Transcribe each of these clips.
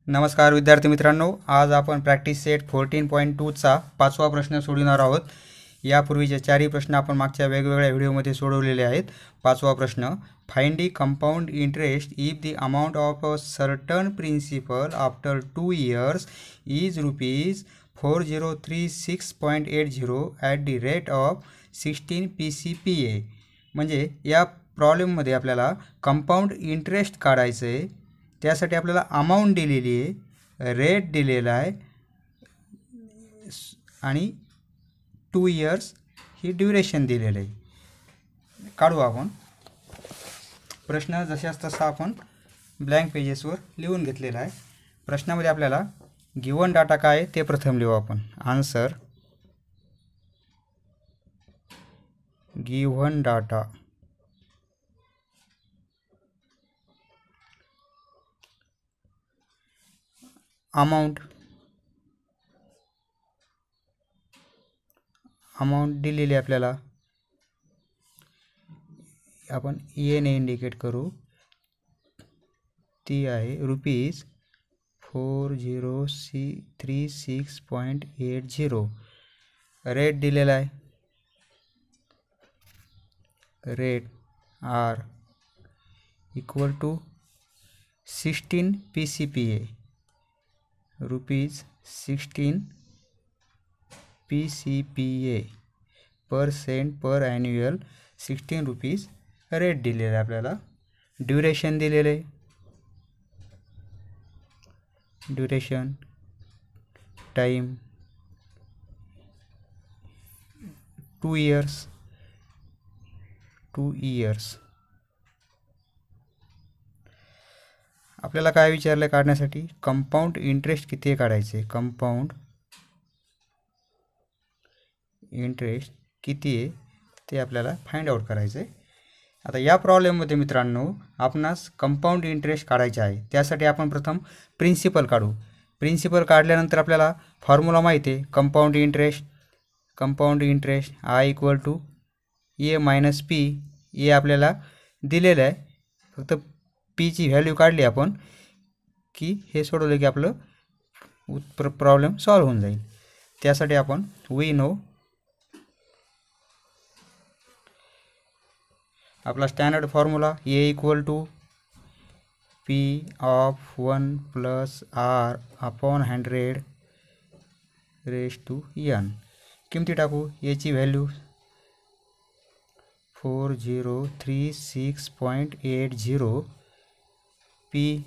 नमस्कार विद्यार्थी मित्रांनो, आज आपण प्रॅक्टिस सेट 14.2 चा 5वा प्रश्न सोडवणार आहोत। यापूर्वीचे चारही प्रश्न आपण मागच्या वेगवेगळ्या व्हिडिओमध्ये सोडवलेले आहेत। 5वा प्रश्न, find the compound interest if the amount of a certain principal after 2 years is ₹4036.80 at the rate of 16 PCPA। म्हणजे या प्रॉब्लेममध्ये आपल्याला कंपाउंड इंटरेस्ट काढायचं आहे। त्यासाठी आपल्याला अमाउंट दिलेली आहे, रेट दिलेला आहे आणि 2 years ही ड्युरेशन दिलेलं आहे। काढू आपण प्रश्न जशास तसा आपण ब्लँक पेजेसवर लिहून घेतलेला आहे। प्रश्नामध्ये आपल्याला गिवन डाटा काय आहे ते प्रथम लिहू आपण। आन्सर गिवन डाटा अमाउंट दिलेली आपल्याला आपण ए ने इंडिकेट करू, ती आहे ₹4036.80। रेट दिलेला आहे, rate R equal to 16 PCPA, ₹16 PCPA percent per annual 16 rupees rate दिलेला आहे आपल्याला। ड्युरेशन दिलेले आहे, ड्युरेशन टाइम 2 years। आपल्याला काय विचारलं काढण्यासाठी, कंपाउंड इंटरेस्ट किती काढायचे, कंपाउंड इंटरेस्ट किती आहे ते आपल्याला फाइंड आउट करायचं आहे। आता या प्रॉब्लेममध्ये मित्रांनो आपणास कंपाउंड इंटरेस्ट काढायचे आहे। त्यासाठी आपण प्रथम प्रिन्सिपल काढू। प्रिन्सिपल काढल्यानंतर आपल्याला फॉर्म्युला माहिती आहे, compound interest I equal to A minus P. A आपल्याला दिलेलं आहे, फक्त पीची व्हॅल्यू काढली आपण की हे सोडवलं की आपलं प्रॉब्लेम सॉल्व्ह होऊन जाईल। त्यासाठी आपण वी नो आपला standard formula A equal to P of 1 plus R upon 100 raise to N. किमती टाकू, एची व्हॅल्यू 4036.80, पी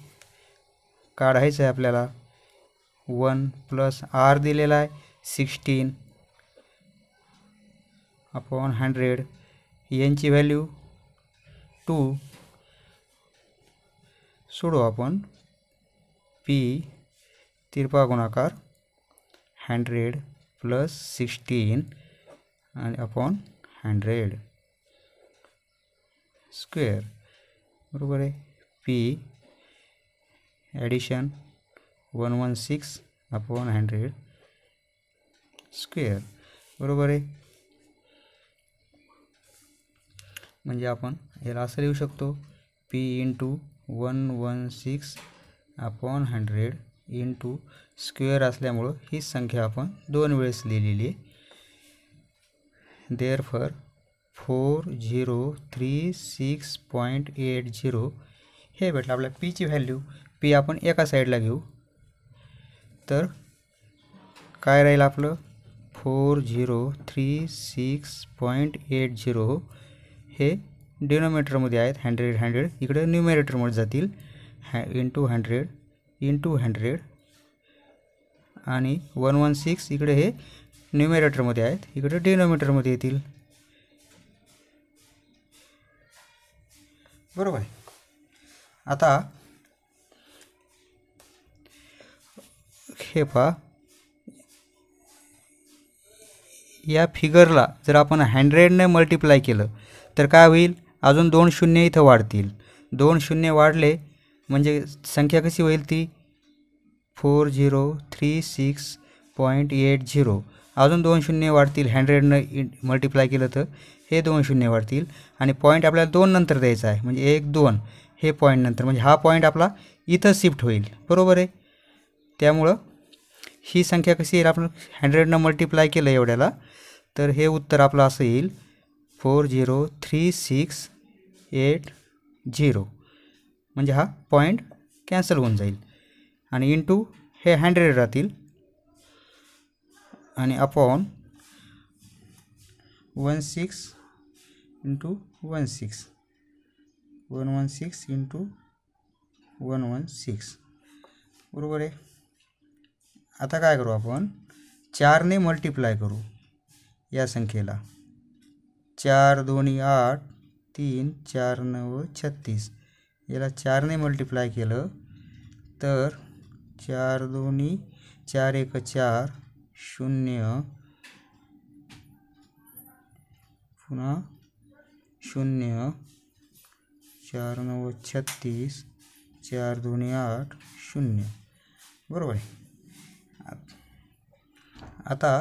काढायचं आहे आपल्याला 1 प्लस आर दिलेला आहे 16 अपॉन 100, यांची व्हॅल्यू 2। सोडू आपण, पी तिरपा गुणाकार 100 प्लस 16 आणि अपॉन 100 स्क्वेअर बरोबर आहे। पी ॲडिशन 116 अपॉन 100 स्क्वेअर बरोबर आहे। म्हणजे आपण याला असं लिहू शकतो, P into 116 upon 100 into square असल्यामुळं ही संख्या आपण 2 वेळेस लिहिलेली आहे। देअरफॉर 4036.80 हे भेटलं आपल्या पीची व्हॅल्यू। पी आपण एका साईडला घेऊ, तर काय राहील आपलं 4036.80 हे डिनोमिनेटरमध्ये आहेत 100 इकडे न्यूमरेटरमध्ये जातील, इंटू 100 आणि 116 इकडे हे न्यूमरेटरमध्ये आहेत, इकडे डिनोमिनेटरमध्ये येतील बरोबर आहे। आता हे पहा, या फिगरला जर आपण 100 ने मल्टिप्लाय केलं तर काय होईल, अजून 2 शून्य इथं वाढतील। 2 शून्य वाढले म्हणजे संख्या कशी होईल, ती 4036.80, अजून 2 शून्य वाढतील। 100 ने मल्टिप्लाय केलं तर हे 2 शून्य वाढतील आणि पॉईंट आपल्याला 2 नंतर द्यायचा आहे, म्हणजे 1 2 हे पॉईंट नंतर, म्हणजे हा पॉईंट आपला इथं शिफ्ट होईल बरोबर आहे। त्यामुळं ही संख्या कशी येईल, आपण 100 मल्टिप्लाय केलं एवढ्याला, तर हे उत्तर आपलं असं येईल 403,680. म्हणजे हा पॉईंट कॅन्सल होऊन जाईल आणि इंटू हे 100 राहतील आणि अपॉन 16 इंटू 16 116 इंटू 116 बरोबर आहे. आता काय करू, आपण 4ने मल्टिप्लाय करू या संख्येला. 4 2 8 3 4 9 36. याला 4ने मल्टिप्लाय केलं तर 4 2 4 1 4 0 पुन्हा 0 4 9 36 4 2 8 0 बरोबर आहे. आता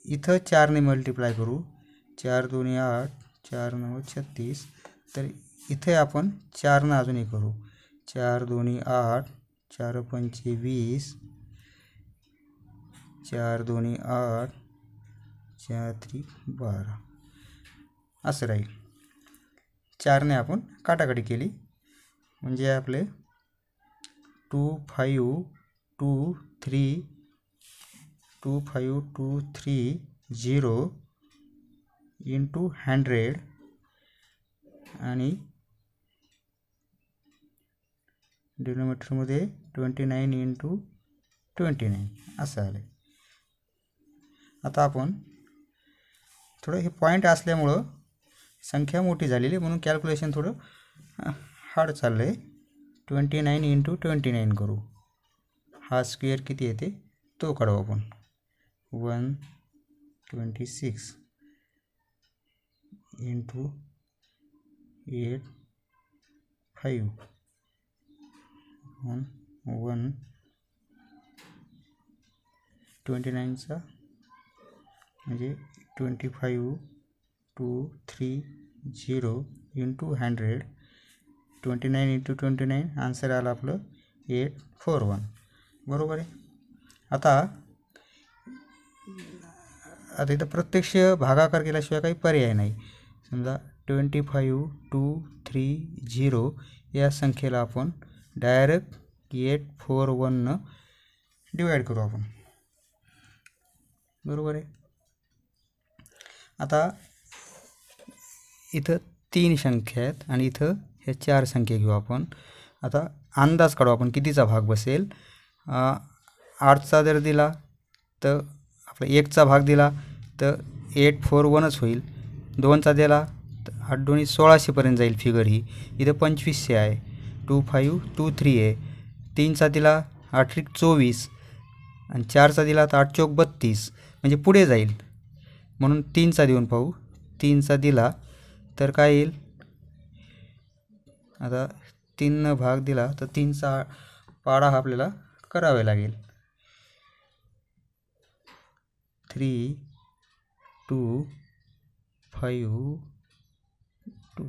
इथं 4ने मल्टिप्लाय करू. 4 2 8 4 9 36. तर इथे आपण 4 अजूनही करू. 4 2 8 4 5 20 4 2 8 4 3 12 असं राहील. 4ने आपण काटाकाटी केली म्हणजे आपले 2 5 2 3 2 5 2 3 0 इंटू 100 आणि डिनोमिनेटरमध्ये 29 इंटू 29 असं आलं. आता आपण थोडं हे पॉईंट असल्यामुळं संख्या मोठी झालेली म्हणून कॅल्क्युलेशन थोडं हार्ड चाललं आहे. 29 इंटू 29 करू. हा स्क्वेअर किती येते तो काढू आपण. 126 इंटू 8 5 1 1 29चा म्हणजे 25 2 3 0 इंटू 100. 29 इंटू 29 आन्सर आलं आपलं 841 बरोबर आहे. आता इथं प्रत्यक्ष भागाकार केल्याशिवाय काही पर्याय नाही. समजा 25 2 3 0 या संख्येला आपण डायरेक्ट 841 डिवाइड करू आपण बरोबर आहे. आता इथं 3 संख्या आहेत आणि इथं ह्या 4 संख्या घेऊ आपण. आता अंदाज काढू आपण कितीचा भाग बसेल. 8चा जर दिला तर आपला 1चा भाग दिला तर 841च होईल. 2चा दिला तर 8 2 1600पर्यंत जाईल फिगर ही. इथं 2500 आहे. 2 5 2 3 आहे. 3चा दिला 8 3 24 आणि 4चा दिला तर 8 4 32 म्हणजे पुढे जाईल. म्हणून 3चा देऊन पाहू. 3चा दिला तर काय येईल. आता 3 भाग दिला तर 3चा पाडा हा आपल्याला करावे लागेल. 3 2 5 2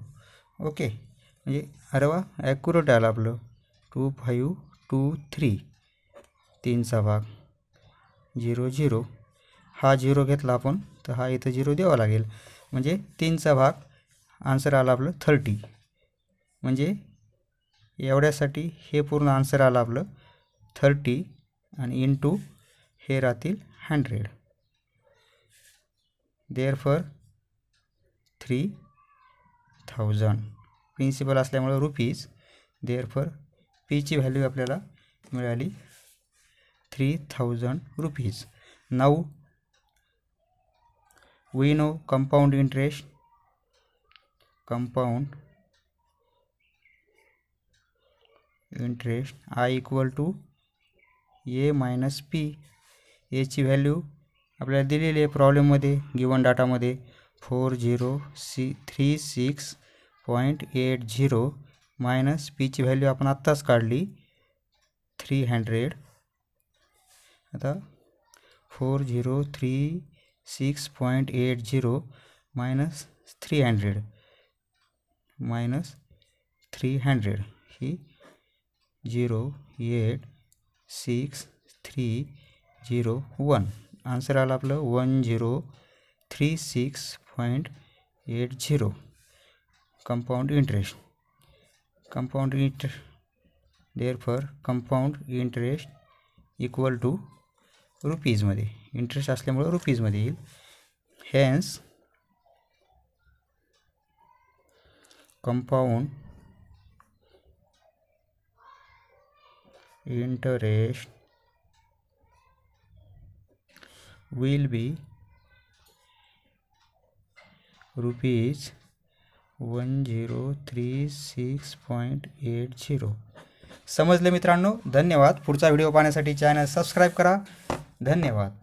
ओके म्हणजे अरे वा ॲक्युरेट आलं आपलं. 2 5 2 3 3चा भाग 0 0 हा 0 घेतला आपण तर हा इथं 0 द्यावा लागेल. म्हणजे 3चा भाग आन्सर आला आपलं 30. म्हणजे एवढ्यासाठी हे पूर्ण आन्सर आलं आपलं 30 आणि इंटू हे राहतील 100. देअरफॉर 3000 प्रिन्सिपल असल्यामुळे रुपीज. देअरफॉर पीची व्हॅल्यू आपल्याला मिळाली 3000 rupees. Now we know compound interest I equal to a minus p. याची व्हॅल्यू आपल्याला दिलेली आहे प्रॉब्लेममध्ये गिवन डाटामध्ये 4036.80 मायनस पीची व्हॅल्यू आपण आत्ताच काढली 300. आता 4036.80 मायनस 300 ही 0 8 103601. आन्सर आलं आपलं 1036.80 compound interest. Therefore compound interest equal to रुपीजमध्ये, इंटरेस्ट असल्यामुळं रुपीजमध्ये येईल. Hence compound interest will be ₹1036.80. समजले मित्रांनो? धन्यवाद. पुढचा व्हिडिओ पाहण्यासाठी चॅनल सबस्क्राईब करा. धन्यवाद.